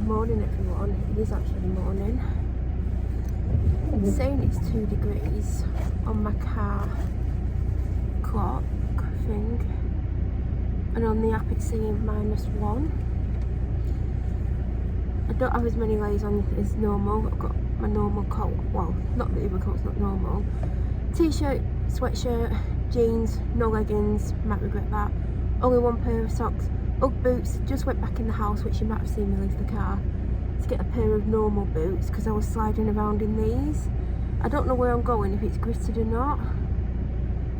Morning everyone, it is actually morning. It's saying it's 2 degrees on my car clock thing, and on the app it's saying -1. I don't have as many layers on as normal. I've got my normal coat, well, not the overcoat's not normal. T-shirt, sweatshirt, jeans, no leggings, might regret that. Only one pair of socks, Ugg boots. Just went back in the house, which you might have seen me leave the car, to get a pair of normal boots because I was sliding around in these. I don't know where I'm going, if it's gritted or not.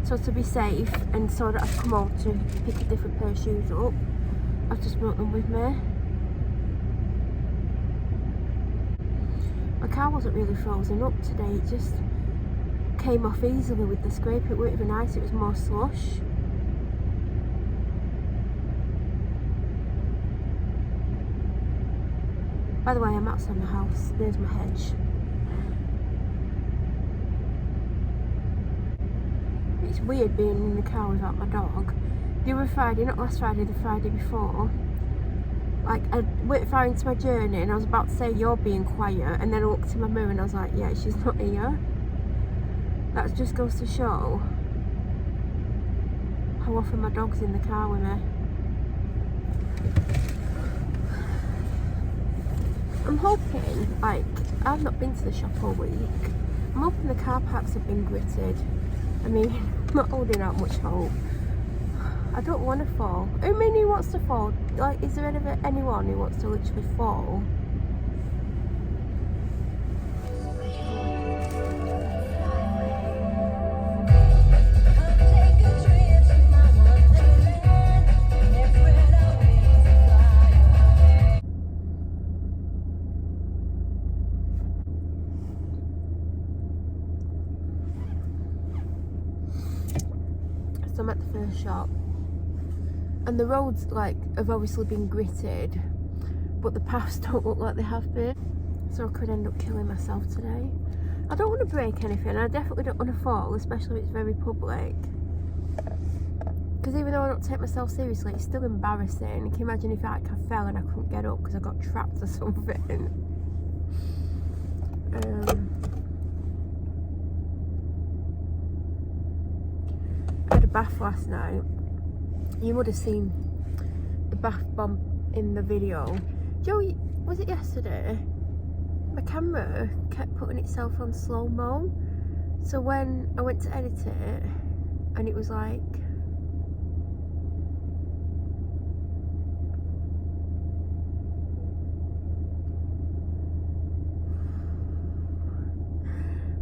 So to be safe and so that I've come out to pick a different pair of shoes up, I've just brought them with me. My car wasn't really frozen up today, it just came off easily with the scrape. It weren't even ice, it was more slush. By the way, I'm outside my house, there's my hedge. It's weird being in the car without my dog. The other Friday, not last Friday, the Friday before, like I went far into my journey and I was about to say you're being quiet, and then I looked in my mirror and I was like, yeah, she's not here. That just goes to show how often my dog's in the car with me. I'm hoping, like, I've not been to the shop all week. I'm hoping the car parks have been gritted. I mean, I'm not holding out much hope. I don't want to fall. I mean, who wants to fall? Like, is there anyone who wants to literally fall? So I'm at the first shop, and the roads like have obviously been gritted, but the paths don't look like they have been, so I could end up killing myself today. I don't want to break anything, I definitely don't want to fall, especially if it's very public, because even though I don't take myself seriously, it's still embarrassing. Can you imagine if like, I fell and I couldn't get up because I got trapped or something? I had a bath last night. You would have seen the bath bomb in the video. Joey, was it yesterday? My camera kept putting itself on slow-mo. So when I went to edit it, and it was like,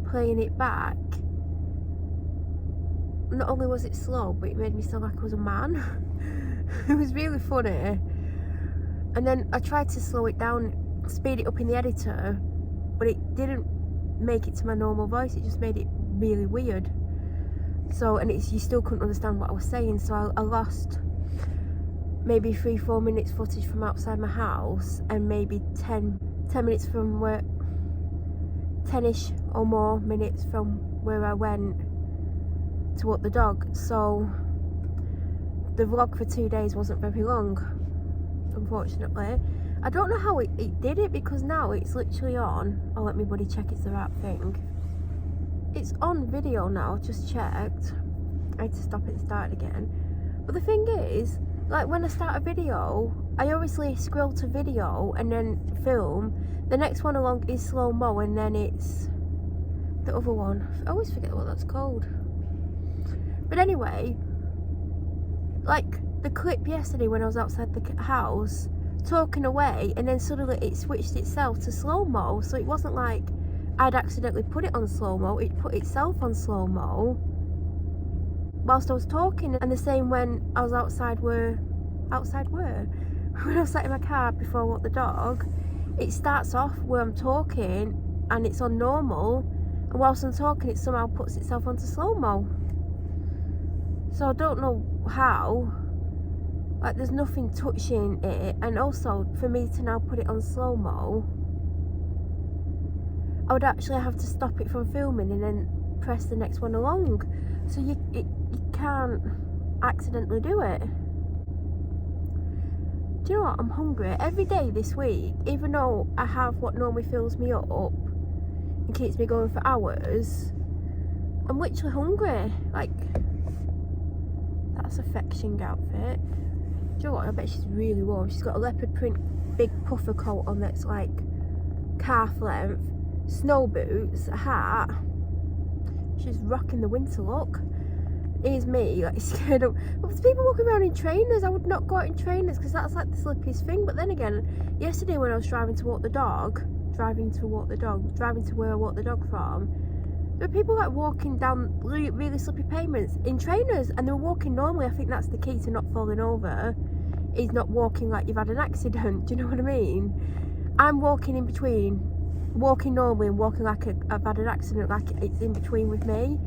playing it back, not only was it slow, but it made me sound like I was a man. It was really funny. And then I tried to slow it down, speed it up in the editor, but it didn't make it to my normal voice, it just made it really weird. So, and you still couldn't understand what I was saying, so I lost maybe 3-4 minutes footage from outside my house, and maybe 10 minutes from where, 10ish or more minutes from where I went to walk the dog. So the vlog for 2 days wasn't very long, unfortunately. I don't know how it did it, because now it's literally on. Oh, let me buddy check it's the right thing. It's on video now, just checked. I had to stop it and start again. But the thing is, like when I start a video, I obviously scroll to video and then film. The next one along is slow-mo, and then it's the other one. I always forget what that's called. But anyway, like the clip yesterday when I was outside the house talking away, and then suddenly it switched itself to slow-mo, so it wasn't like I'd accidentally put it on slow-mo, it put itself on slow-mo whilst I was talking. And the same when I was outside where? When I was sat in my car before I walked the dog, it starts off where I'm talking and it's on normal, and whilst I'm talking it somehow puts itself onto slow-mo. So I don't know how, like there's nothing touching it, and also for me to now put it on slow-mo, I would actually have to stop it from filming and then press the next one along. So you can't accidentally do it. Do you know what? I'm hungry every day this week, even though I have what normally fills me up and keeps me going for hours. I'm literally hungry. Like, that's a fetching outfit. Do you know what? I bet she's really warm. She's got a leopard print big puffer coat on that's like calf length, snow boots, a hat. She's rocking the winter look. Here's me, like, scared of. But there's people walking around in trainers. I would not go out in trainers because that's like the slippiest thing. But then again, yesterday when I was driving to where I walk the dog from, there were people like walking down really slippy pavements in trainers, and they were walking normally. I think that's the key to not falling over, is not walking like you've had an accident. Do you know what I mean? I'm walking in between, walking normally and walking like I've had an accident, like it's in between with me.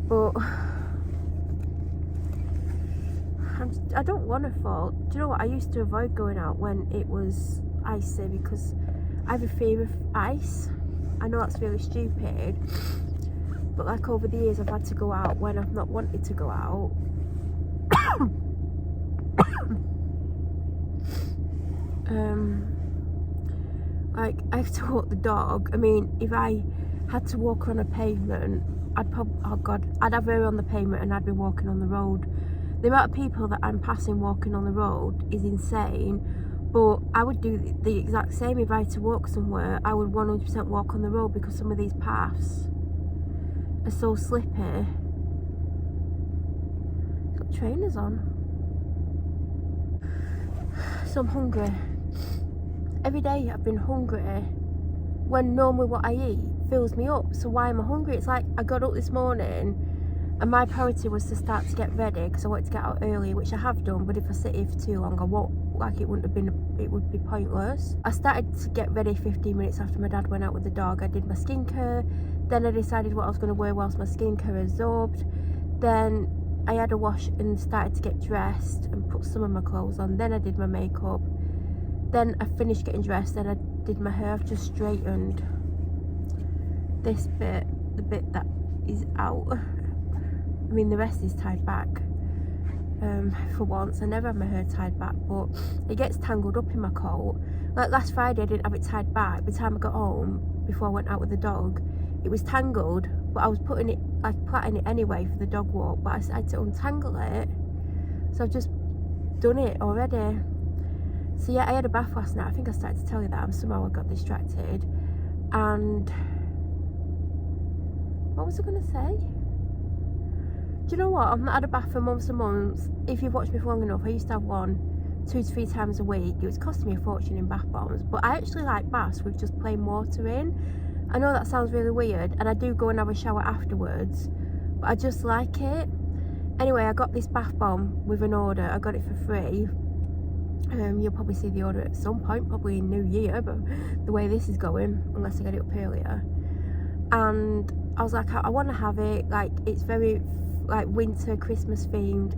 But I don't want to fall. Do you know what? I used to avoid going out when it was icy because I have a fear of ice. I know that's really stupid, but like over the years I've had to go out when I've not wanted to go out. Like I have to walk the dog. I mean, if I had to walk on a pavement, I'd have her on the pavement and I'd be walking on the road. The amount of people that I'm passing walking on the road is insane, but I would do the exact same if I had to walk somewhere. I would 100% walk on the road because some of these paths are so slippy. It's got trainers on. So I'm hungry. Every day I've been hungry when normally what I eat fills me up. So why am I hungry? It's like I got up this morning and my priority was to start to get ready because I wanted to get out early, which I have done, but if I sit here for too long, I won't, like, it would be pointless. I started to get ready 15 minutes after my dad went out with the dog. I did my skincare, then I decided what I was going to wear whilst my skincare absorbed. Then I had a wash and started to get dressed and put some of my clothes on. Then I did my makeup. Then I finished getting dressed, then I did my hair. I've just straightened this bit, the bit that is out. I mean, the rest is tied back. For once, I never have my hair tied back, but it gets tangled up in my coat. Like last Friday, I didn't have it tied back. By the time I got home, before I went out with the dog, it was tangled, but I was plaiting it anyway for the dog walk, but I had to untangle it. So I've just done it already. So yeah, I had a bath last night. I think I started to tell you that. Somehow I got distracted. And what was I going to say? Do you know what? I've not had a bath for months and months. If you've watched me for long enough, I used to have one 2 to 3 times a week. It was costing me a fortune in bath bombs, but I actually like baths with just plain water in. I know that sounds really weird, and I do go and have a shower afterwards, but I just like it. Anyway, I got this bath bomb with an order. I got it for free. You'll probably see the order at some point, probably in New Year, but the way this is going, unless I get it up earlier. And I was like, I want to have it, like, it's very like winter Christmas themed.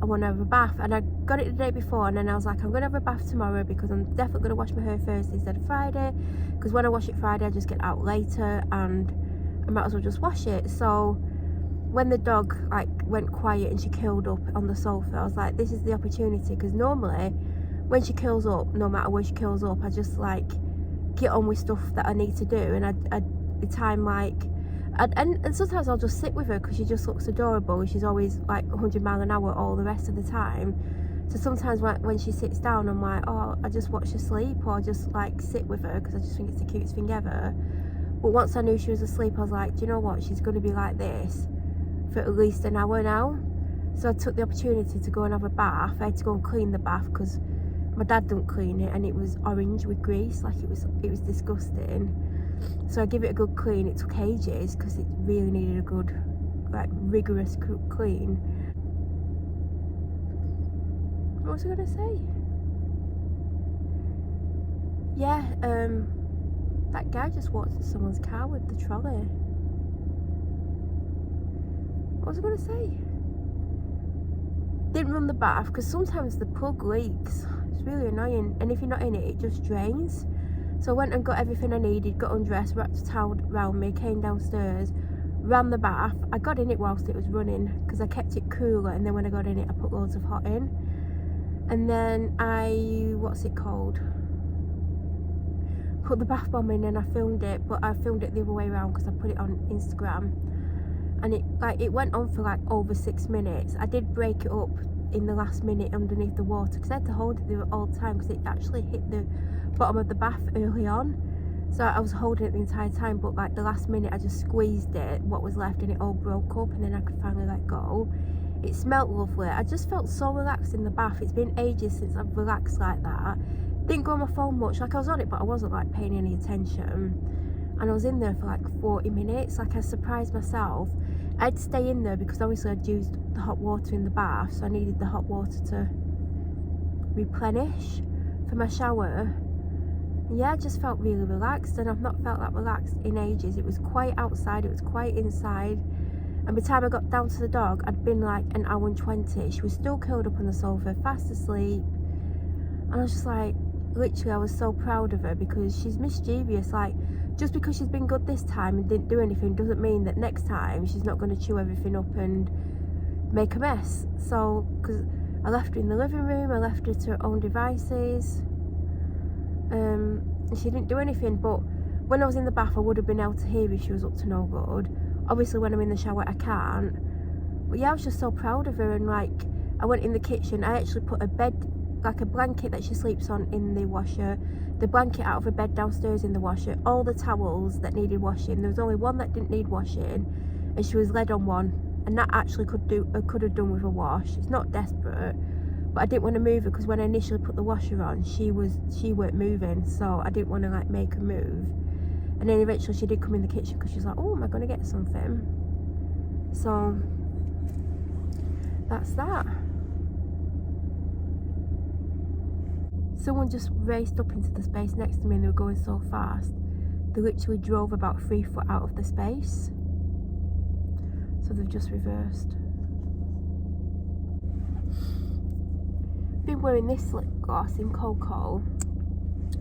I want to have a bath, and I got it the day before, and then I was like, I'm going to have a bath tomorrow because I'm definitely going to wash my hair Thursday instead of Friday, because when I wash it Friday I just get out later and I might as well just wash it. So when the dog like went quiet and she curled up on the sofa, I was like, this is the opportunity, because normally when she curls up, no matter where she curls up, I just like get on with stuff that I need to do, and I the time like and sometimes I'll just sit with her because she just looks adorable. She's always like 100 miles an hour all the rest of the time. So sometimes when she sits down, I'm like, oh, I just watch her sleep, or I just like sit with her because I just think it's the cutest thing ever. But once I knew she was asleep, I was like, do you know what? She's going to be like this for at least an hour now. So I took the opportunity to go and have a bath. I had to go and clean the bath because my dad didn't clean it, and it was orange with grease, like it was disgusting. So I give it a good clean. It took ages because it really needed a good, like, rigorous clean. What was I gonna say? Yeah, that guy just walked into someone's car with the trolley. What was I gonna say? Didn't run the bath because sometimes the plug leaks. It's really annoying, and if you're not in it, it just drains. So I went and got everything I needed, got undressed, wrapped a towel around me, came downstairs, ran the bath. I got in it whilst it was running because I kept it cooler, and then when I got in it I put loads of hot in. And then what's it called? Put the bath bomb in and I filmed it, but I filmed it the other way around because I put it on Instagram. And it went on for like over 6 minutes. I did break it up in the last minute underneath the water because I had to hold it there all the time because it actually hit the bottom of the bath early on. So I was holding it the entire time, but like the last minute I just squeezed it, what was left, and it all broke up, and then I could finally let go. It smelled lovely. I just felt so relaxed in the bath. It's been ages since I've relaxed like that. Didn't go on my phone much, like I was on it but I wasn't like paying any attention. And I was in there for like 40 minutes, like I surprised myself. I had to stay in there because obviously I'd used the hot water in the bath, so I needed the hot water to replenish for my shower. Yeah, I just felt really relaxed, and I've not felt that relaxed in ages. It was quiet outside, it was quiet inside, and by the time I got down to the dog, I'd been like an hour and 20. She was still curled up on the sofa, fast asleep, and I was just like, literally, I was so proud of her because she's mischievous. Like, just because she's been good this time and didn't do anything doesn't mean that next time she's not going to chew everything up and make a mess. So, because I left her in the living room, I left her to her own devices. And she didn't do anything, but when I was in the bath I would have been able to hear if she was up to no good. Obviously when I'm in the shower I can't. But yeah, I was just so proud of her. And like, I went in the kitchen, I actually put a bed, like a blanket that she sleeps on, in the washer, the blanket out of her bed downstairs in the washer, all the towels that needed washing. There was only one that didn't need washing, and she was led on one, and that actually could have done with a wash. It's not desperate, but I didn't want to move her because when I initially put the washer on, she weren't moving, so I didn't want to like make her move. And then eventually she did come in the kitchen because she's like, oh, am I going to get something? So that's that. Someone just raced up into the space next to me and they were going so fast. They literally drove about 3 foot out of the space. So they've just reversed. Been wearing this lip gloss in Cocoa.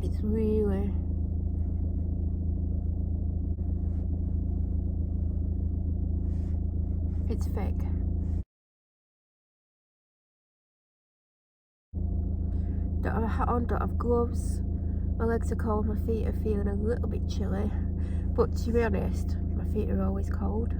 It's really... it's fake. Don't have a hat on, don't have gloves. My legs are cold, my feet are feeling a little bit chilly. But to be honest, my feet are always cold.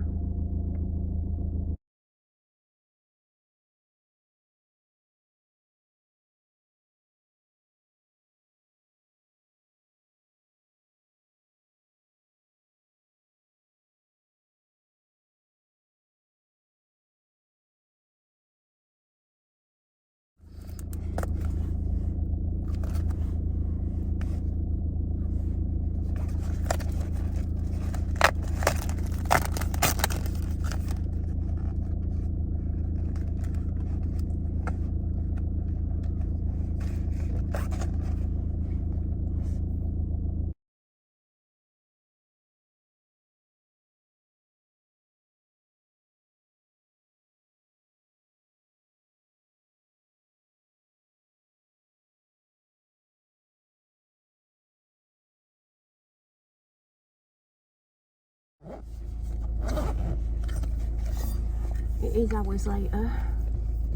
It is hours later.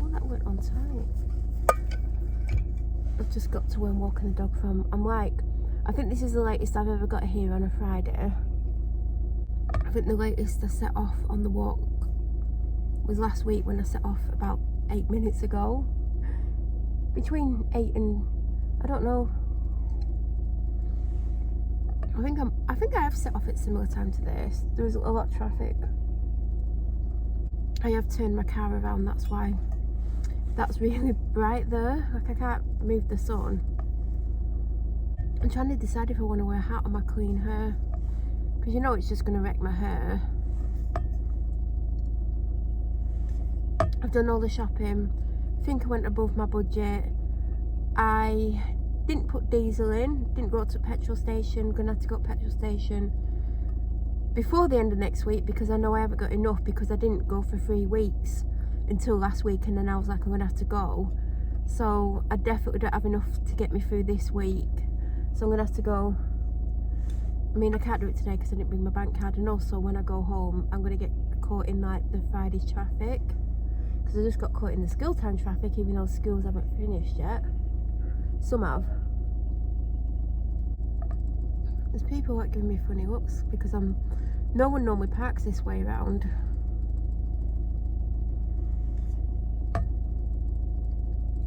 Oh, that went on tight. I've just got to where I'm walking the dog from. I think this is the latest I've ever got here on a Friday. I think the latest I set off on the walk was last week when I set off about 8 minutes ago. Between 8 and, I don't know. I think I have set off at similar time to this. There was a lot of traffic. I have turned my car around, that's why that's really bright there. Like, I can't move the sun. I'm trying to decide if I want to wear a hat or my clean hair, because you know it's just going to wreck my hair. I've done all the shopping. I think I went above my budget. I didn't put diesel in, didn't go to a petrol station. Gonna have to go to a petrol station before the end of next week because I know I haven't got enough, because I didn't go for 3 weeks until last week, and then I was like, I'm gonna have to go. So I definitely don't have enough to get me through this week. So I'm gonna have to go. I mean, I can't do it today because I didn't bring my bank card, and also when I go home I'm gonna get caught in like the Friday's traffic because I just got caught in the school time traffic, even though schools haven't finished yet. Some have. There's people like giving me funny looks because no one normally parks this way around.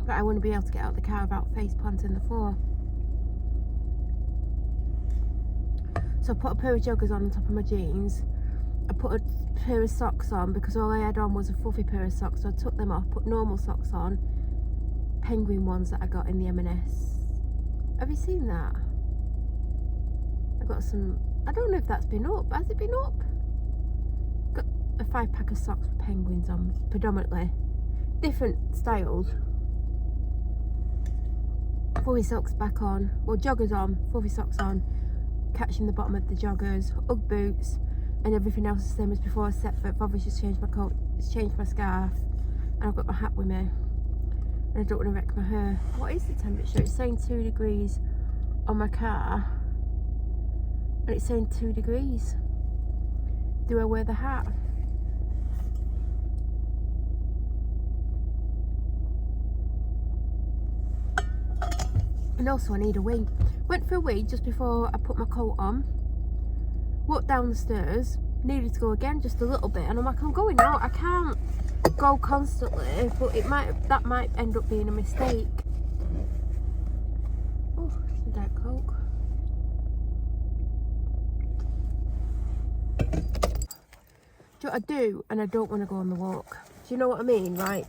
But I want to be able to get out of the car without face planting the floor. So I put a pair of joggers on top of my jeans. I put a pair of socks on because all I had on was a fluffy pair of socks, so I took them off, put normal socks on, penguin ones that I got in the M&S. Have you seen that? I got some, I don't know if that's been up. Has it been up? Got a 5-pack of socks with penguins on, predominantly. Different styles. Fluffy socks back on, well, joggers on, fluffy socks on, catching the bottom of the joggers, Ugg boots, and everything else the same as before, except for I've obviously changed my coat, changed my scarf, and I've got my hat with me, and I don't want to wreck my hair. What is the temperature? It's saying 2 degrees on my car, and it's saying 2 degrees. Do I wear the hat? And also I need a wee. Went for a wee just before I put my coat on. Walked down the stairs, needed to go again just a little bit, and I'm like, I'm going out. I can't go constantly, but that might end up being a mistake. Oh, some Diet Coke. Do you know what I do? And I don't want to go on the walk. Do you know what I mean? Like,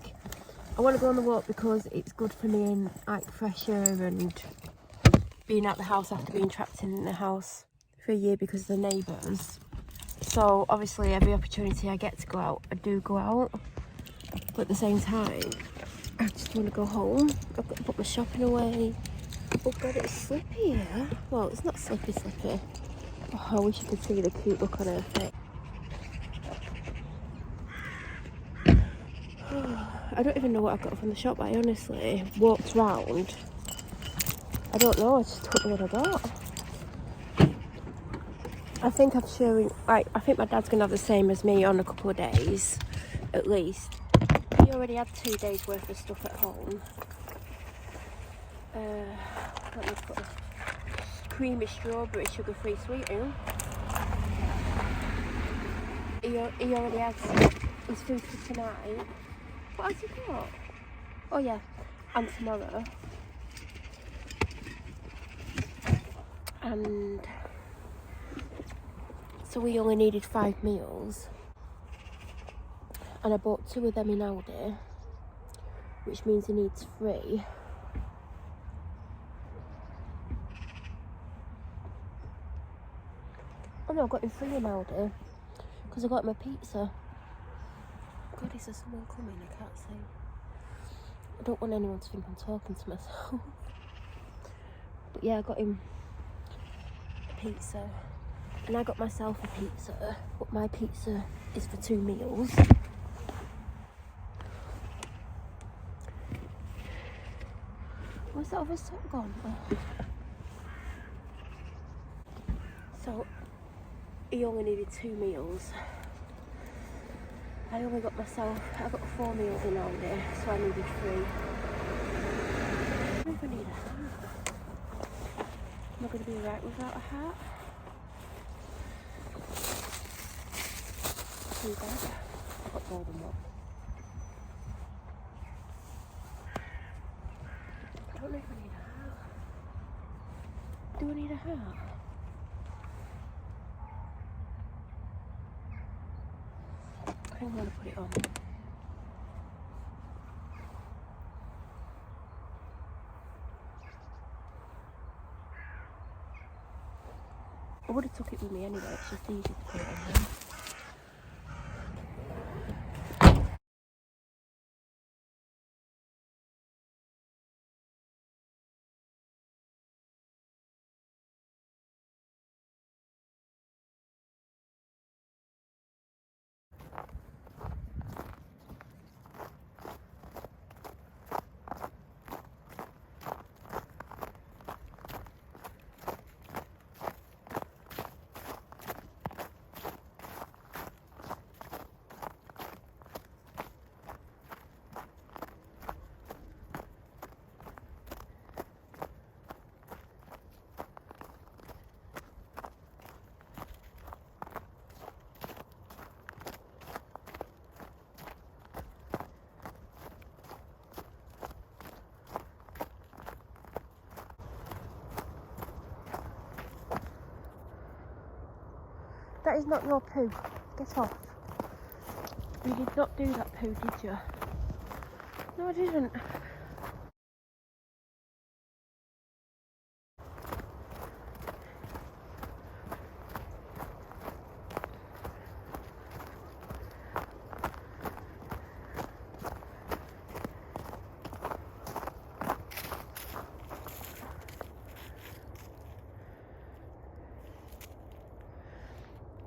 I want to go on the walk because it's good for me and like fresh air and being out the house after being trapped in the house for a year because of the neighbours. So obviously every opportunity I get to go out, I do go out. But at the same time, I just want to go home. I've got to put my shopping away. Oh god, it's slippy here. Well, it's not slippy. Oh, I wish you could see the cute look on her face. I don't even know what I got from the shop. I honestly walked round. I don't know, I just don't know what I got. I think I'm showing, like, I think my dad's going to have the same as me on a couple of days, at least. He already had 2 days worth of stuff at home. Let me put a creamy strawberry sugar-free sweet in. He already has his food for tonight. What has he got? Oh yeah, and tomorrow. And so we only needed 5 meals. And I bought 2 of them in Aldi, which means he needs 3. Oh no, I got him 3 in Aldi, because I got him a pizza. God, is there someone coming? I can't see. I don't want anyone to think I'm talking to myself. But yeah, I got him a pizza. And I got myself a pizza, but my pizza is for 2 meals. Where's that other sock gone? Oh. So, he only needed 2 meals. I only got myself, I got 4 meals in all day, so I needed 3. I don't even need a hat. Am I going to be alright without a hat? Too bad. I've got more than one. I don't know if I need a hat. Do I need a hat? I think I'm going to put it on. I would have took it with me anyway, it's just easy to put it on there. That is not your poo. Get off. You did not do that poo, did you? No, I didn't.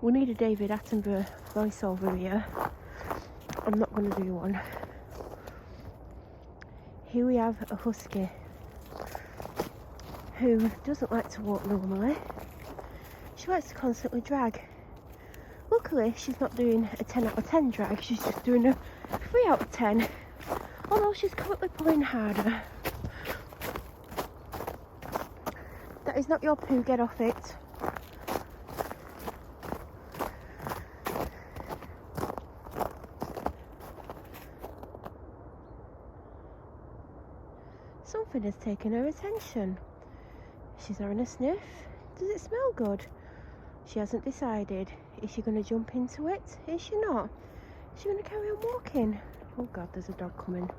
We need a David Attenborough voiceover here. I'm not going to do one. Here we have a husky who doesn't like to walk normally. She likes to constantly drag. Luckily, she's not doing a 10 out of 10 drag, she's just doing a 3 out of 10. Although she's currently pulling harder. That is not your poo, get off it. Something has taken her attention. She's having a sniff. Does it smell good? She hasn't decided. Is she going to jump into it? Is she not? Is she going to carry on walking? Oh God, there's a dog coming.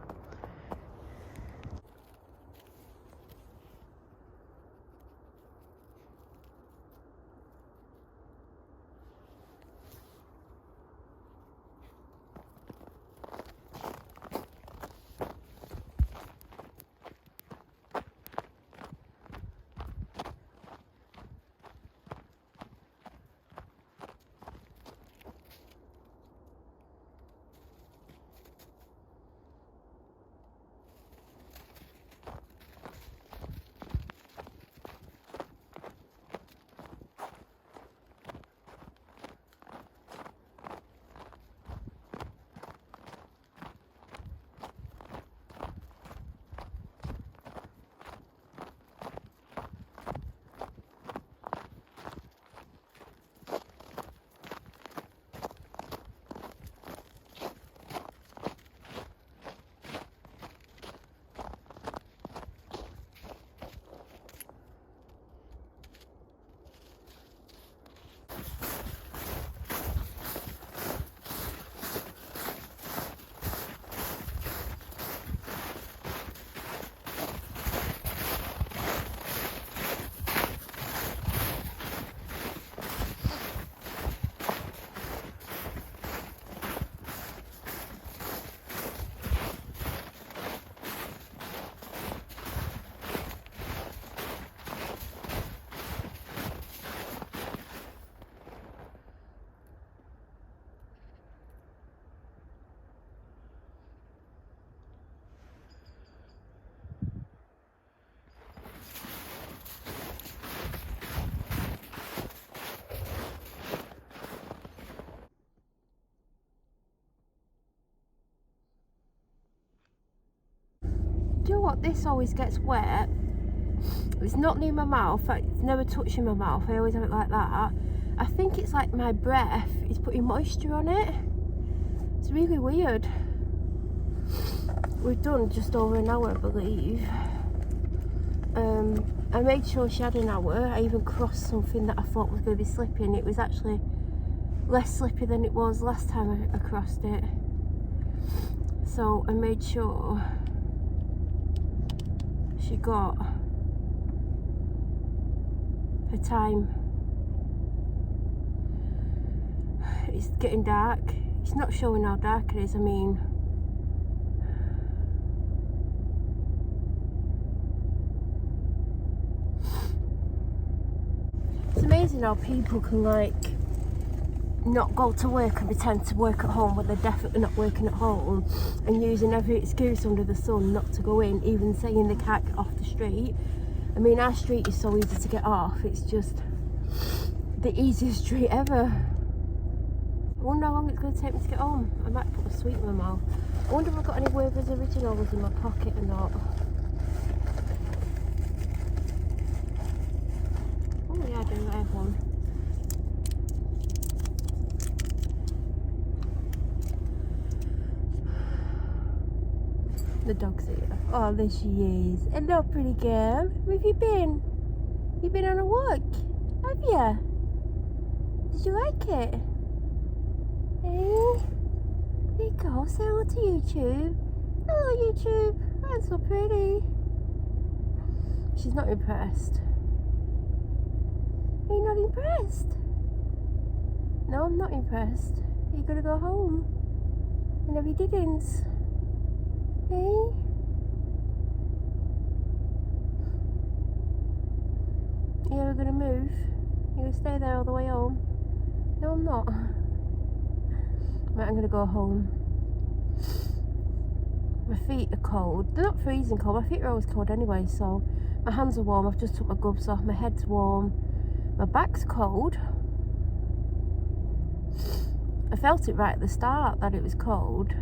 Do you know what? This always gets wet. It's not near my mouth. It's never touching my mouth. I always have it like that. I think it's like my breath is putting moisture on it. It's really weird. We've done just over an hour, I believe. I made sure she had an hour. I even crossed something that I thought was going to be slippy, and it was actually less slippy than it was last time I crossed it. So I made sure she got her time. It's getting dark. It's not showing how dark it is. I mean, it's amazing how people can like not go to work and pretend to work at home when they're definitely not working at home, and using every excuse under the sun not to go in, even saying they can't get off the street. I mean, our street is so easy to get off. It's just the easiest street ever. I wonder how long it's going to take me to get home. I might put a sweet in my mouth. I wonder if I've got any Werther's Originals in my pocket or not. Oh yeah, I do. I have one. The dog's here. Oh, there she is. Hello, pretty girl. Where have you been? You been on a walk? Have you? Did you like it? Hey? There you go, say hello to YouTube. Hello YouTube, that's so pretty. She's not impressed. Are you not impressed? No, I'm not impressed. Are you gonna go home? And have you didn't? Hey? Are you ever gonna move? You gonna stay there all the way home? No, I'm not. Right, I'm gonna go home. My feet are cold. They're not freezing cold. My feet are always cold anyway, so my hands are warm. I've just took my gloves off. My head's warm. My back's cold. I felt it right at the start that it was cold.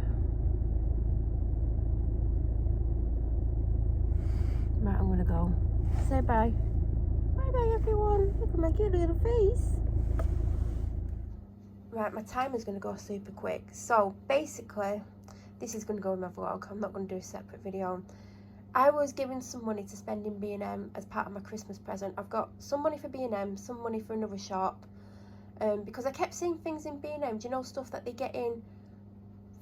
Right, I'm gonna go. Say bye. Bye bye everyone. Look at my cute little face. Right, my timer's gonna go super quick. So basically, this is gonna go in my vlog. I'm not gonna do a separate video. I was given some money to spend in B&M as part of my Christmas present. I've got some money for B&M, some money for another shop. Because I kept seeing things in B&M, do you know, stuff that they get in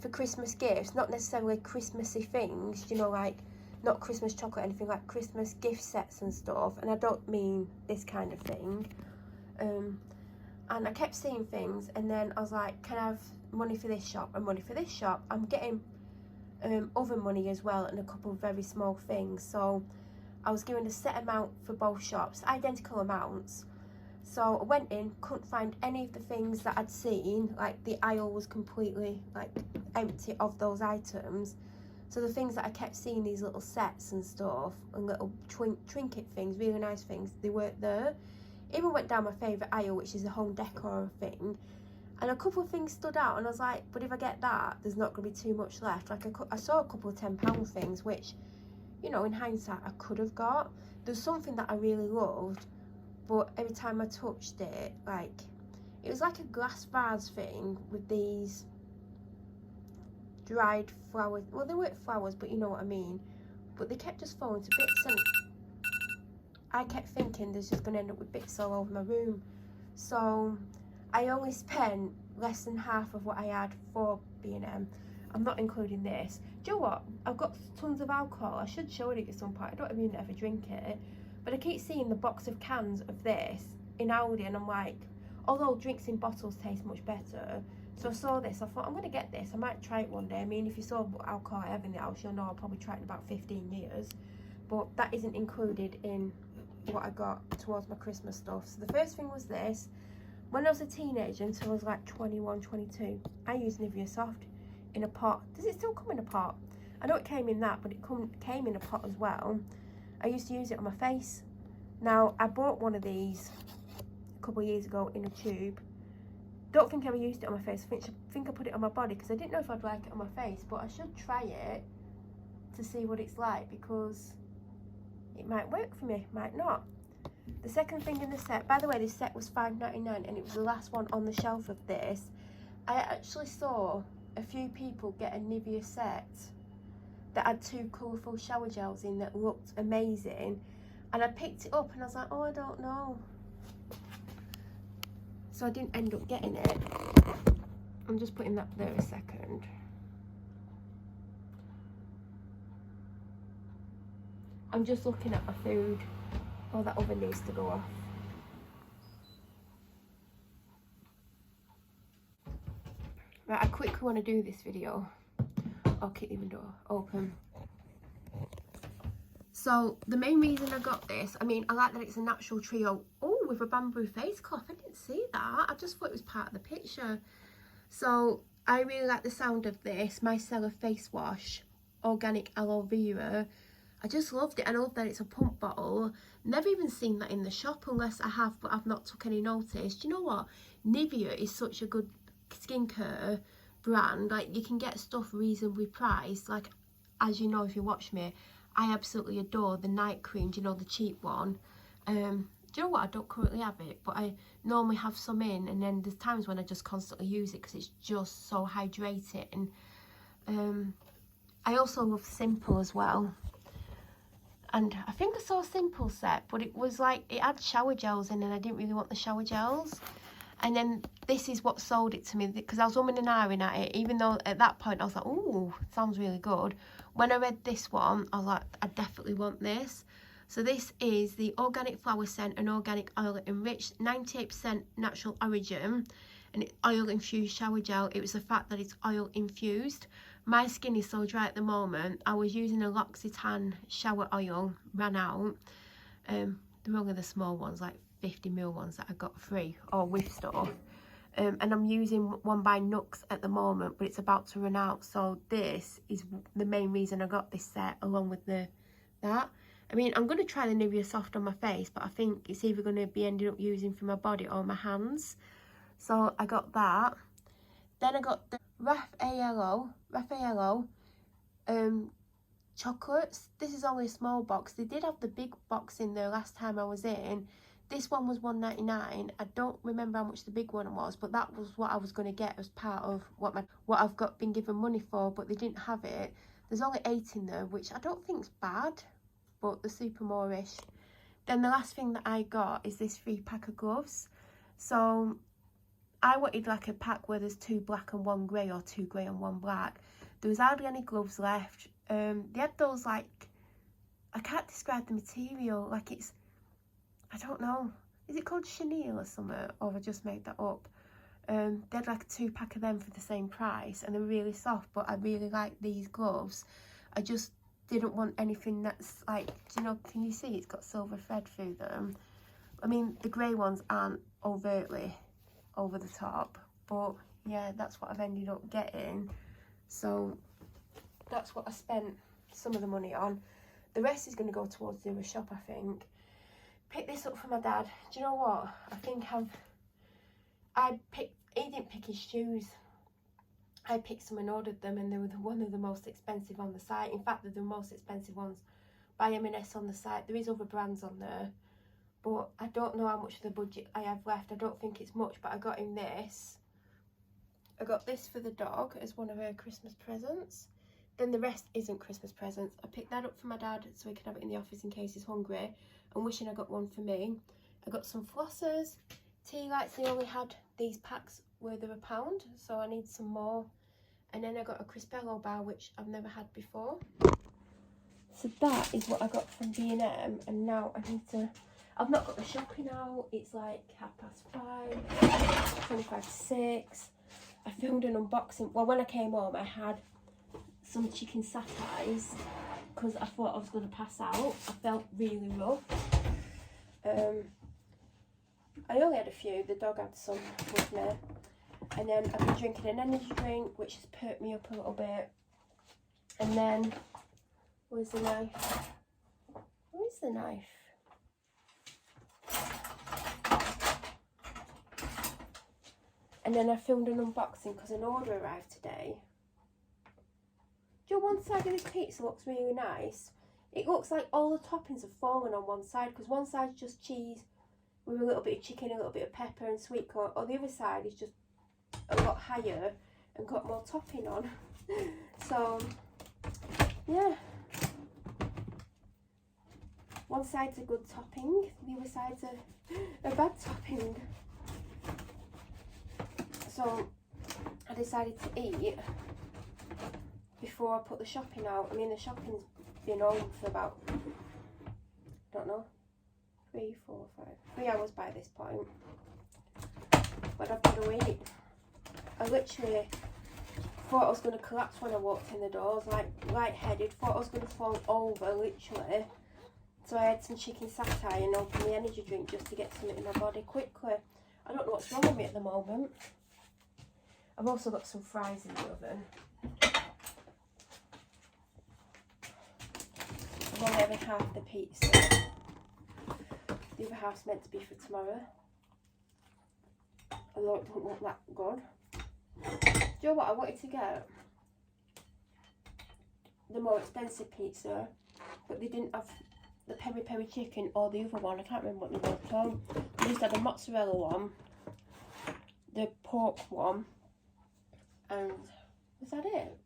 for Christmas gifts, not necessarily Christmassy things, you know, like not Christmas chocolate, anything like Christmas gift sets and stuff, and I don't mean this kind of thing. And I kept seeing things, and then I was like, can I have money for this shop and money for this shop? I'm getting other money as well, and a couple of very small things, so I was given a set amount for both shops, identical amounts. So I went in, couldn't find any of the things that I'd seen, like the aisle was completely like empty of those items. So the things that I kept seeing, these little sets and stuff, and little trinket things, really nice things, they weren't there. Even went down my favourite aisle, which is the home decor thing, and a couple of things stood out, and I was like, but if I get that, there's not going to be too much left. Like I saw a couple of £10 things, which, you know, in hindsight, I could have got. There's something that I really loved, but every time I touched it, like, it was like a glass vase thing with these dried flowers. Well, they weren't flowers, but you know what I mean. But they kept just falling to bits, and I kept thinking there's just going to end up with bits all over my room. So I only spent less than half of what I had for B&M. I'm not including this. Do you know what? I've got tons of alcohol. I should show it at some point. I don't even ever drink it. But I keep seeing the box of cans of this in Aldi, and I'm like, although drinks in bottles taste much better. So I saw this, I thought, I'm going to get this. I might try it one day. I mean, if you saw what alcohol I have in the house, you'll know I'll probably try it in about 15 years. But that isn't included in what I got towards my Christmas stuff. So the first thing was this. When I was a teenager, until I was like 21, 22, I used Nivea Soft in a pot. Does it still come in a pot? I know it came in that, but it came in a pot as well. I used to use it on my face. Now, I bought one of these a couple of years ago in a tube. Don't think I ever used it on my face. I think I put it on my body because I didn't know if I'd like it on my face, but I should try it to see what it's like, because it might work for me, might not. The second thing in the set, by the way, this set was $5.99 and it was the last one on the shelf of this. I actually saw a few people get a Nivea set that had 2 colourful shower gels in that looked amazing, and I picked it up and I was like, oh, I don't know. So I didn't end up getting it. I'm just putting that there a second. I'm just looking at my food. Oh, that oven needs to go off. Right, I quickly want to do this video. I'll keep the window open. So the main reason I got this, I mean, I like that it's a natural trio. Oh, with a bamboo face cloth. I didn't see that. I just thought it was part of the picture. So I really like the sound of this. Micellar face wash, organic aloe vera. I just loved it, and I love that it's a pump bottle. Never even seen that in the shop, unless I have, but I've not took any notice. Do you know what? Nivea is such a good skincare brand. Like, you can get stuff reasonably priced. Like, as you know, if you watch me, I absolutely adore the night cream, do you know, the cheap one. Do you know what? I don't currently have it, but I normally have some in, and then there's times when I just constantly use it because it's just so hydrating. I also love Simple as well. And I think I saw a Simple set, but it was like, it had shower gels in, and I didn't really want the shower gels. And then this is what sold it to me, because I was umming and ahhing at it, even though at that point I was like, ooh, sounds really good. When I read this one, I was like, I definitely want this. So this is the Organic Flower Scent and Organic Oil Enriched, 98% natural origin, and it's oil infused shower gel. It was the fact that it's oil infused. My skin is so dry at the moment. I was using a L'Occitane shower oil, ran out. They're only the small ones, like 50ml ones that I got free or with stuff. And I'm using one by Nux at the moment, but it's about to run out. So this is the main reason I got this set, along with that. I mean, I'm going to try the Nivea Soft on my face, but I think it's either going to be ended up using for my body or my hands. So I got that. Then I got the Raffaello chocolates. This is only a small box. They did have the big box in there last time I was in. This one was $1.99. I don't remember how much the big one was, but that was what I was going to get as part of what I've been given money for, but they didn't have it. There's only 8 in there, which I don't think's bad, but they're super more-ish. Then the last thing that I got is this 3-pack of gloves. So I wanted like a pack where there's 2 black and 1 grey, or 2 grey and 1 black. There was hardly any gloves left. They had those, like, I can't describe the material, like it's, I don't know, is it called chenille or something, or have I just made that up? They had like a 2-pack of them for the same price, and they're really soft, but I really like these gloves. I just didn't want anything that's like, do you know, can you see it's got silver thread through them? I mean, the grey ones aren't overtly over the top, but yeah, that's what I've ended up getting. So that's what I spent some of the money on. The rest is going to go towards the other shop, I think. Picked this up for my dad. Do you know what? I think he didn't pick his shoes. I picked some and ordered them, and they were one of the most expensive on the site. In fact, they're the most expensive ones by M&S on the site. There is other brands on there, but I don't know how much of the budget I have left. I don't think it's much, but I got him this. I got this for the dog as one of her Christmas presents. Then the rest isn't Christmas presents. I picked that up for my dad so he can have it in the office in case he's hungry. I'm wishing I got one for me. I got some flossers, tea lights. They only had these packs worth of £1, so I need some more. And then I got a Crispello bar, which I've never had before. So that is what I got from B&M, and now I need to, I've not got the shopping out. It's like 5:30, 25 to 6. I filmed an unboxing. Well, when I came home, I had some chicken satires because I thought I was going to pass out. I felt really rough. I only had a few. The dog had some with me. And then I've been drinking an energy drink, which has perked me up a little bit. And then, where's the knife? Where's the knife? And then I filmed an unboxing because an order arrived today. Do you know, one side of this pizza looks really nice. It looks like all the toppings have fallen on one side, because one side's just cheese with a little bit of chicken, a little bit of pepper and sweet corn, or the other side is just a lot higher and got more topping on. So yeah, one side's a good topping, the other side's a bad topping. So I decided to eat before I put the shopping out. I mean, the shopping's been on for about, I don't know, 3 hours by this point. But I've got to eat. I literally thought I was going to collapse when I walked in the doors, like lightheaded, thought I was going to fall over, literally. So I had some chicken satay and opened the energy drink just to get something in my body quickly. I don't know what's wrong with me at the moment. I've also got some fries in the oven. I'm only having half the pizza. The other half's meant to be for tomorrow. Although it doesn't look that good. Do you know what I wanted to get? The more expensive pizza, but they didn't have the peri peri chicken or the other one. I can't remember what they were called. They just had the mozzarella one, the pork one, and was that it?